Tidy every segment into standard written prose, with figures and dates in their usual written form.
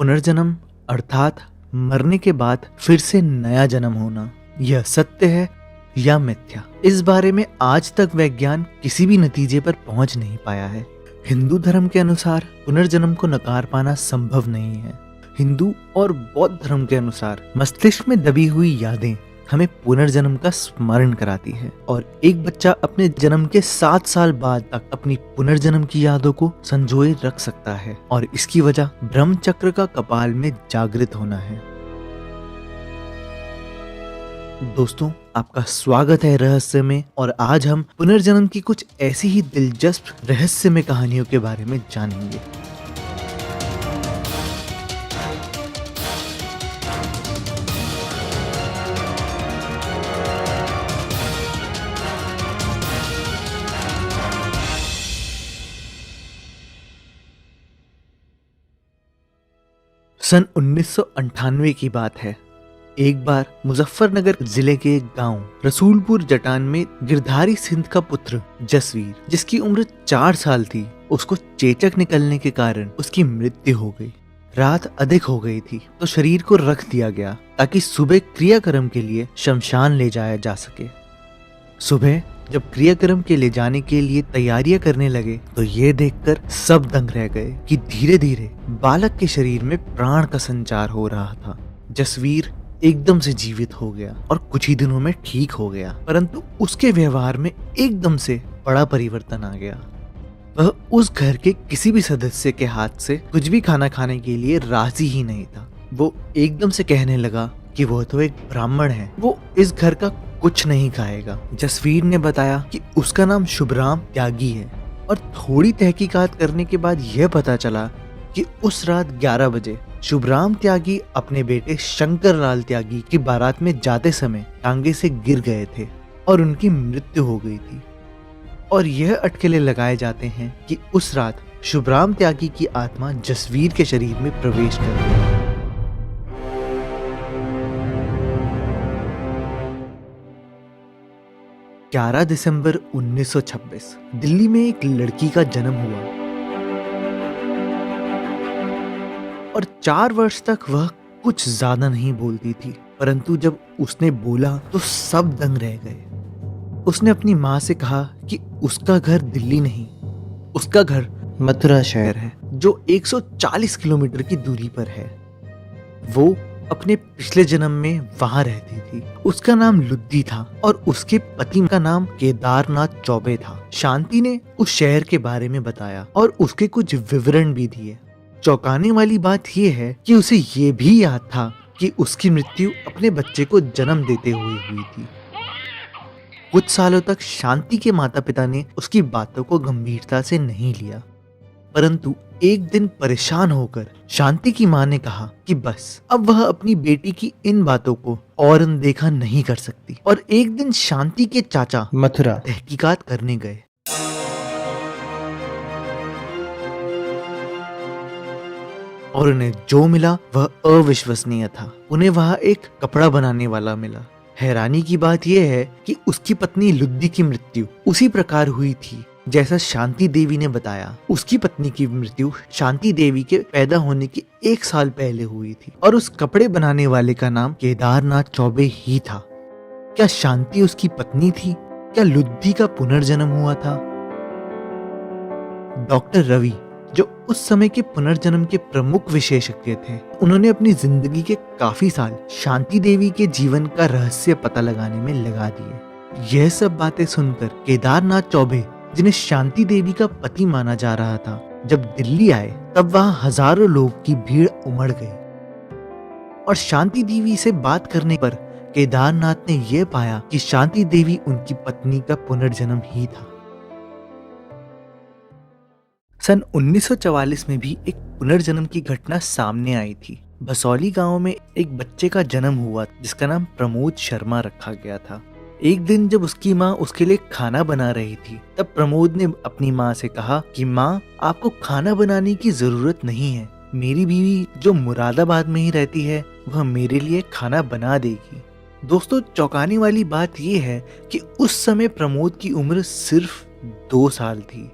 पुनर्जन्म अर्थात मरने के बाद फिर से नया जन्म होना, यह सत्य है या मिथ्या? इस बारे में आज तक विज्ञान किसी भी नतीजे पर पहुंच नहीं पाया है। हिंदू धर्म के अनुसार पुनर्जन्म को नकार पाना संभव नहीं है। हिंदू और बौद्ध धर्म के अनुसार मस्तिष्क में दबी हुई यादें हमें पुनर्जन्म का स्मरण कराती है और एक बच्चा अपने जन्म के 7 साल बाद तक अपनी पुनर्जन्म की यादों को संजोए रख सकता है और इसकी वजह ब्रह्म चक्र का कपाल में जागृत होना है। दोस्तों, आपका स्वागत है रहस्य में और आज हम पुनर्जन्म की कुछ ऐसी ही दिलचस्प रहस्यमय कहानियों के बारे में जानेंगे। सन 1998 की बात है। एक बार मुजफ्फरनगर जिले के एक गांव रसूलपुर जटान में गिरधारी सिंह का पुत्र जसवीर, जिसकी उम्र 4 साल थी, उसको चेचक निकलने के कारण उसकी मृत्यु हो गई। रात अधिक हो गई थी तो शरीर को रख दिया गया ताकि सुबह क्रियाक्रम के लिए शमशान ले जाया जा सके। सुबह जब क्रियाक्रम के ले जाने के लिए तैयारियां करने लगे तो ये देखकर सब दंग रह गए कि धीरे धीरे बालक के शरीर में प्राण का संचार हो रहा था। जसवीर एकदम से जीवित हो गया और कुछ ही दिनों में ठीक हो गया, परंतु उसके व्यवहार में एकदम से बड़ा परिवर्तन आ गया। वह उस घर के किसी भी सदस्य के हाथ से कुछ भी खाना खाने के लिए राजी ही नहीं था। वो एकदम से कहने लगा कि वह तो एक ब्राह्मण है, वो इस घर का कुछ नहीं खाएगा। जसवीर ने बताया कि उसका नाम शुभराम त्यागी है और थोड़ी तहकीकात करने के बाद यह पता चला कि उस रात 11 बजे शुभराम त्यागी अपने बेटे शंकर लाल त्यागी की बारात में जाते समय टांगे से गिर गए थे और उनकी मृत्यु हो गई थी। और यह अटकलें लगाए जाते हैं कि उस रात शुभराम त्यागी की आत्मा जसवीर के शरीर में प्रवेश कर गई। 11 दिसंबर 1926 दिल्ली में एक लड़की का जन्म हुआ और 4 वर्ष तक वह कुछ ज्यादा नहीं बोलती थी, परंतु जब उसने बोला तो सब दंग रह गए। उसने अपनी माँ से कहा कि उसका घर दिल्ली नहीं, उसका घर मथुरा शहर है जो 140 किलोमीटर की दूरी पर है। वो अपने पिछले जन्म में वहां रहती थी। उसका नाम लुद्दी था और उसके पति का नाम केदारनाथ चौबे था। शांति ने उस शहर के बारे में बताया और उसके कुछ विवरण भी दिए। चौंकाने वाली बात यह है कि उसे ये भी याद था कि उसकी मृत्यु अपने बच्चे को जन्म देते हुए हुई थी। कुछ सालों तक शांति के माता पिता ने उसकी बातों को गंभीरता से नहीं लिया, परंतु एक दिन परेशान होकर शांति की मां ने कहा कि बस अब वह अपनी बेटी की इन बातों को और अनदेखा नहीं कर सकती और एक दिन शांति के चाचा मथुरा तहकीकात करने गए। और उन्हें जो मिला वह अविश्वसनीय था। उन्हें वहां एक कपड़ा बनाने वाला मिला। हैरानी की बात यह है कि उसकी पत्नी लुद्दी की मृत्यु उसी प्रकार हुई थी जैसा शांति देवी ने बताया। उसकी पत्नी की मृत्यु शांति देवी के पैदा होने के 1 साल पहले हुई थी और उस कपड़े बनाने वाले का नाम केदारनाथ चौबे ही था। क्या शांति उसकी पत्नी थी? क्या लुद्दी का पुनर्जन्म हुआ था? डॉक्टर रवि, जो उस समय के पुनर्जन्म के प्रमुख विशेषज्ञ थे, उन्होंने अपनी जिंदगी के काफी साल शांति देवी के जीवन का रहस्य पता लगाने में लगा दिए। यह सब बातें सुनकर केदारनाथ चौबे, जिन्हें शांति देवी का पति माना जा रहा था, जब दिल्ली आए तब वहां हजारों लोग की भीड़ उमड़ गई और शांति देवी से बात करने पर केदारनाथ ने यह पाया कि शांति देवी उनकी पत्नी का पुनर्जन्म ही था। सन 1944 में भी एक पुनर्जन्म की घटना सामने आई थी। भसौली गांव में एक बच्चे का जन्म हुआ जिसका नाम प्रमोद शर्मा रखा गया था। एक दिन जब उसकी माँ उसके लिए खाना बना रही थी तब प्रमोद ने अपनी माँ से कहा कि माँ, आपको खाना बनाने की जरूरत नहीं है, मेरी बीवी जो मुरादाबाद में ही रहती है वह मेरे लिए खाना बना देगी। दोस्तों, चौंकाने वाली बात यह है कि उस समय प्रमोद की उम्र सिर्फ 2 साल थी,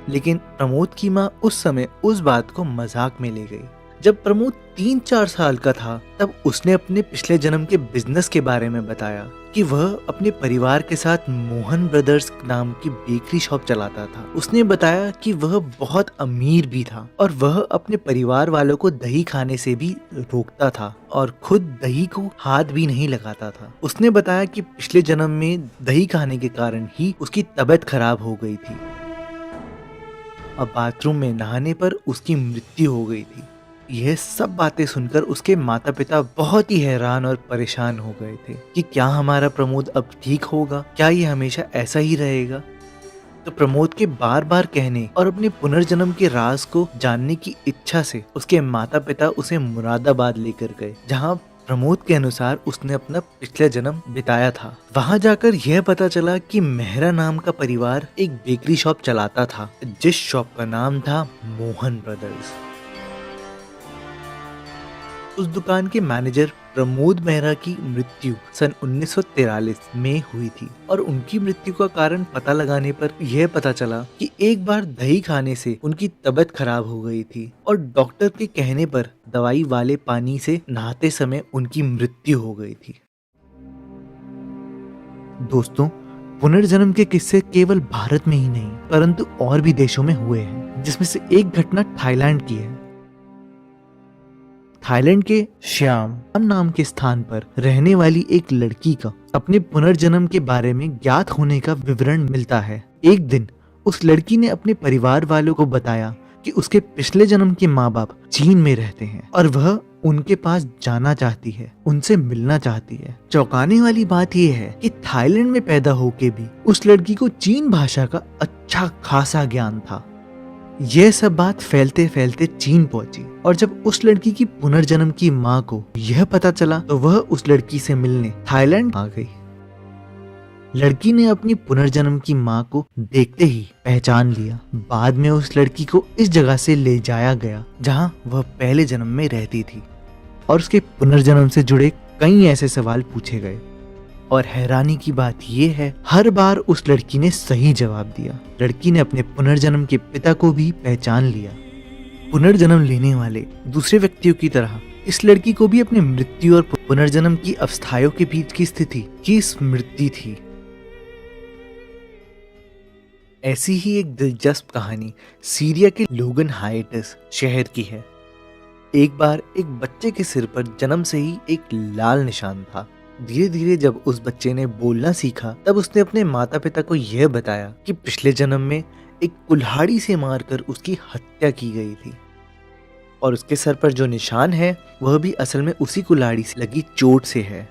लेकिन प्रमोद की माँ उस समय उस बात को मजाक में ले गई। जब प्रमोद 3-4 साल का था तब उसने अपने पिछले जन्म के बिजनेस के बारे में बताया कि वह अपने परिवार के साथ मोहन ब्रदर्स नाम की बेकरी शॉप चलाता था। उसने बताया कि वह बहुत अमीर भी था और वह अपने परिवार वालों को दही खाने से भी रोकता था और खुद दही को हाथ भी नहीं लगाता था। उसने बताया कि पिछले जन्म में दही खाने के कारण ही उसकी तबीयत खराब हो गई थी और बाथरूम में नहाने पर उसकी मृत्यु हो गई थी। यह सब बातें सुनकर उसके माता पिता बहुत ही हैरान और परेशान हो गए थे कि क्या हमारा प्रमोद अब ठीक होगा, क्या ये हमेशा ऐसा ही रहेगा। तो प्रमोद के बार बार कहने और अपने पुनर्जन्म के राज को जानने की इच्छा से उसके माता पिता उसे मुरादाबाद लेकर गए, जहाँ प्रमोद के अनुसार उसने अपना पिछला जन्म बिताया था। वहां जाकर यह पता चला कि मेहरा नाम का परिवार एक बेकरी शॉप चलाता था, जिस शॉप का नाम था मोहन ब्रदर्स। उस दुकान के मैनेजर प्रमोद मेहरा की मृत्यु सन 1943 में हुई थी और उनकी मृत्यु का कारण पता लगाने पर यह पता चला कि एक बार दही खाने से उनकी तबीयत खराब हो गई थी और डॉक्टर के कहने पर दवाई वाले पानी से नहाते समय उनकी मृत्यु हो गई थी। दोस्तों, पुनर्जन्म के किस्से केवल भारत में ही नहीं परंतु और भी देशों में हुए हैं, जिसमें से एक घटना थाईलैंड की है। थाईलैंड के श्याम नाम के स्थान पर रहने वाली एक लड़की का अपने पुनर्जन्म के बारे में ज्ञात होने का विवरण मिलता है। एक दिन उस लड़की ने अपने परिवार वालों को बताया कि उसके पिछले जन्म के माँ बाप चीन में रहते हैं और वह उनके पास जाना चाहती है, उनसे मिलना चाहती है। चौंकाने वाली बात यह है कि थाईलैंड में पैदा होके भी उस लड़की को चीन भाषा का अच्छा खासा ज्ञान था। यह सब बात फैलते फैलते चीन पहुंची और जब उस लड़की की पुनर्जन्म की माँ को यह पता चला तो वह उस लड़की से मिलने थाईलैंड आ गई। लड़की ने अपनी पुनर्जन्म की माँ को देखते ही पहचान लिया। बाद में उस लड़की को इस जगह से ले जाया गया जहाँ वह पहले जन्म में रहती थी और उसके पुनर्जन्म से जुड़े कई ऐसे सवाल पूछे गए और हैरानी की बात यह है, हर बार उस लड़की ने सही जवाब दिया। लड़की ने अपने पुनर्जन्म के पिता को भी पहचान लिया। पुनर्जन्म लेने वाले दूसरे व्यक्तियों की तरह इस लड़की को भी अपनी मृत्यु और पुनर्जन्म की अवस्थाओं के बीच की स्थिति की स्मृति थी। ऐसी ही एक दिलचस्प कहानी सीरिया के लोगन हाइट्स शहर की है। एक बार एक बच्चे के सिर पर जन्म से ही एक लाल निशान था। धीरे धीरे जब उस बच्चे ने बोलना सीखा तब उसने अपने माता पिता को यह बताया कि पिछले जन्म में एक कुल्हाड़ी से मारकर उसकी हत्या की गई थी और उसके सर पर जो निशान है वह भी असल में उसी कुल्हाड़ी से लगी चोट से है।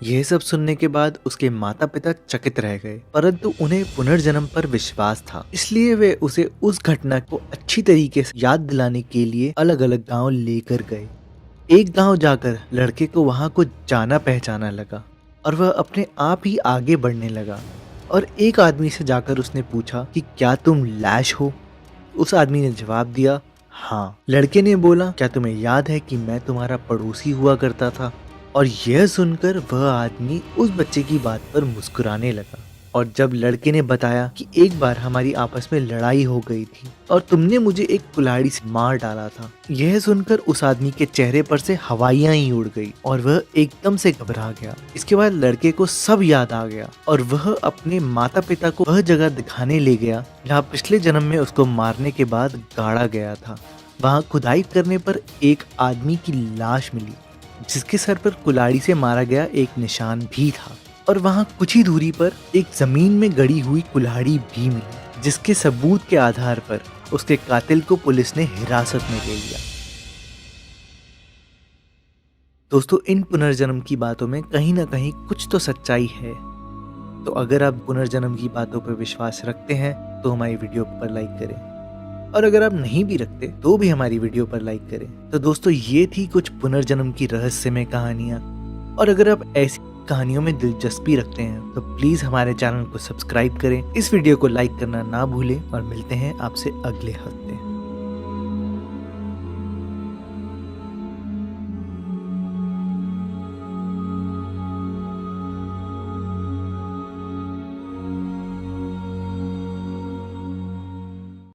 यह सब सुनने के बाद उसके माता पिता चकित रह गए, परंतु उन्हें पुनर्जन्म पर विश्वास था, इसलिए वे उसे उस घटना को अच्छी तरीके से याद दिलाने के लिए अलग अलग गांव लेकर गए। एक गांव जाकर लड़के को वहां कुछ जाना पहचाना लगा और वह अपने आप ही आगे बढ़ने लगा और एक आदमी से जाकर उसने पूछा कि क्या तुम लैश हो। उस आदमी ने जवाब दिया, हाँ। लड़के ने बोला, क्या तुम्हें याद है कि मैं तुम्हारा पड़ोसी हुआ करता था। और यह सुनकर वह आदमी उस बच्चे की बात पर मुस्कुराने लगा और जब लड़के ने बताया कि एक बार हमारी आपस में लड़ाई हो गई थी और तुमने मुझे एक कुल्हाड़ी से मार डाला था, यह सुनकर उस आदमी के चेहरे पर से हवाइयां ही उड़ गई और वह एकदम से घबरा गया। इसके बाद लड़के को सब याद आ गया और वह अपने माता पिता को वह जगह दिखाने ले गया जहाँ पिछले जन्म में उसको मारने के बाद गाड़ा गया था। वहाँ खुदाई करने पर एक आदमी की लाश मिली जिसके सर पर कुल्हाड़ी से मारा गया एक निशान भी था और वहां कुछ ही दूरी पर एक जमीन में गड़ी हुई कुल्हाड़ी भी मिली, जिसके सबूत के आधार पर उसके कातिल को पुलिस ने हिरासत में ले लिया। दोस्तों, इन पुनर्जन्म की बातों में कहीं ना कहीं कुछ तो सच्चाई है। तो अगर आप पुनर्जन्म की बातों पर विश्वास रखते हैं तो हमारी वीडियो पर लाइक करें और अगर आप नहीं भी रखते तो भी हमारी वीडियो पर लाइक करें। तो दोस्तों, ये थी कुछ पुनर्जन्म की रहस्यमय कहानियां और अगर आप ऐसी कहानियों में दिलचस्पी रखते हैं तो प्लीज हमारे चैनल को सब्सक्राइब करें, इस वीडियो को लाइक करना ना भूलें और मिलते हैं आपसे अगले हफ्ते।